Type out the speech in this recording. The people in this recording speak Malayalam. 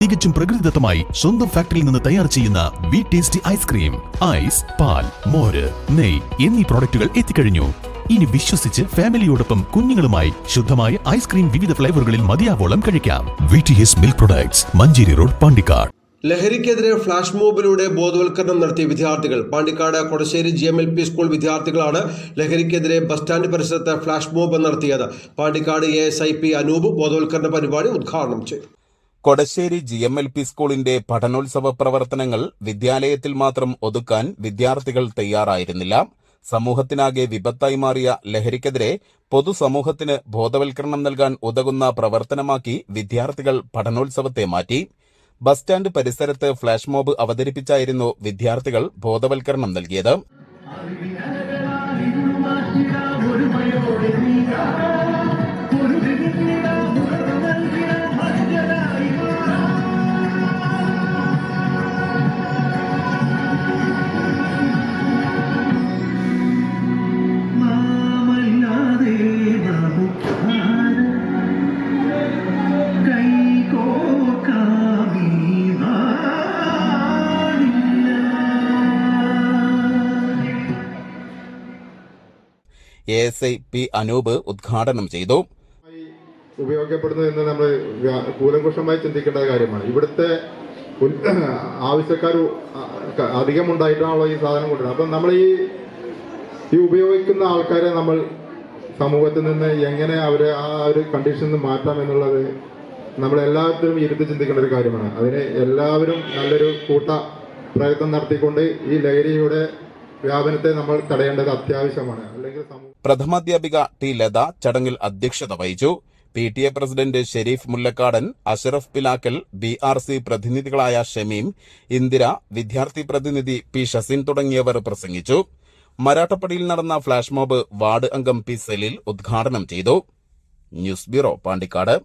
തികച്ചും പ്രകൃതിദത്തമായി സ്വന്തം ഫാക്ടറിയിൽ നിന്ന് തയ്യാർ ചെയ്യുന്ന വി ടേസ്റ്റി ഐസ്ക്രീം, ഐസ്, പാൽ, മോര്, നെയ് എന്നീ പ്രോഡക്റ്റുകൾ എത്തിക്കഴിഞ്ഞു. ഇനി വിശ്വസിച്ച് ഫാമിലിയോടൊപ്പം കുഞ്ഞുങ്ങളുമായി ശുദ്ധമായ ഐസ്ക്രീം വിവിധ ഫ്ലേവറുകളിൽ മതിയാവോളം കഴിക്കാം. VTS milk products, Manjeri road, Pandikkad. ലഹരിക്കെതിരെ ഫ്ലാഷ് മോബിലൂടെ ബോധവൽക്കരണം നടത്തിയ വിദ്യാർത്ഥികൾ. പാണ്ടിക്കാട് കൊടശ്ശേരി GMLP സ്കൂൾ വിദ്യാർത്ഥികളാണ് ലഹരിക്കെതിരെ ബസ് സ്റ്റാൻഡ് പരിസരത്ത് ഫ്ലാഷ് മോബ് നടത്തിയത്. പാണ്ടിക്കാട് ASIP അനൂപ് ബോധവൽക്കരണ പരിപാടി ഉദ്ഘാടനം ചെയ്തു. കൊടശ്ശേരി GMLP സ്കൂളിന്റെ പഠനോത്സവ പ്രവർത്തനങ്ങൾ വിദ്യാലയത്തിൽ മാത്രം ഒതുക്കാൻ വിദ്യാർത്ഥികൾ തയ്യാറായിരുന്നില്ല. സമൂഹത്തിനാകെ വിപത്തായി മാറിയ ലഹരിക്കെതിരെ പൊതുസമൂഹത്തിന് ബോധവൽക്കരണം നൽകാൻ ഉതകുന്ന പ്രവർത്തനമാക്കി വിദ്യാർത്ഥികൾ പഠനോത്സവത്തെ മാറ്റി. ബസ് സ്റ്റാൻഡ് പരിസരത്ത് ഫ്ലാഷ് മോബ് അവതരിപ്പിച്ചായിരുന്നു വിദ്യാർത്ഥികൾ ബോധവൽക്കരണം നൽകിയത്. ASIP അനൂപ് ഉദ്ഘാടനം ചെയ്തു. ഉപയോഗപ്പെടുന്നു എന്ന് നമ്മൾ കൂലങ്കുഷമായി ചിന്തിക്കേണ്ട കാര്യമാണ്. ഇവിടുത്തെ ആവശ്യക്കാർ അധികമുണ്ടായിട്ടാണല്ലോ ഈ സാധനം കൊണ്ടുവരുന്നത്. അപ്പം നമ്മൾ ഈ ഉപയോഗിക്കുന്ന ആൾക്കാരെ നമ്മൾ സമൂഹത്തിൽ നിന്ന് എങ്ങനെ അവരെ ആ ഒരു കണ്ടീഷനിൽ നിന്ന് മാറ്റാം എന്നുള്ളത് നമ്മളെല്ലാവരും ഇരുത്തി ചിന്തിക്കേണ്ട ഒരു കാര്യമാണ്. അതിന് എല്ലാവരും നല്ലൊരു കൂട്ട പ്രയത്നം നടത്തിക്കൊണ്ട് ഈ ലഹരിയുടെ വ്യാപനത്തെ നമ്മൾ തടയേണ്ടത് അത്യാവശ്യമാണ്. അല്ലെങ്കിൽ പ്രഥമാധ്യാപിക T. ലത ചടങ്ങിൽ അധ്യക്ഷത വഹിച്ചു. PTA president Sharif Mullakkadan, Ashraf Pilakkal, BRC പ്രതിനിധികളായ ഷമീം, ഇന്ദിര, വിദ്യാർത്ഥി പ്രതിനിധി P. ഷസിൻ തുടങ്ങിയവർ പ്രസംഗിച്ചു. മരാട്ടപ്പടിയിൽ നടന്ന ഫ്ലാഷ് മോബ് വാർഡ് അംഗം P. സലീൽ ഉദ്ഘാടനം ചെയ്തു. News bureau, Pandikkad.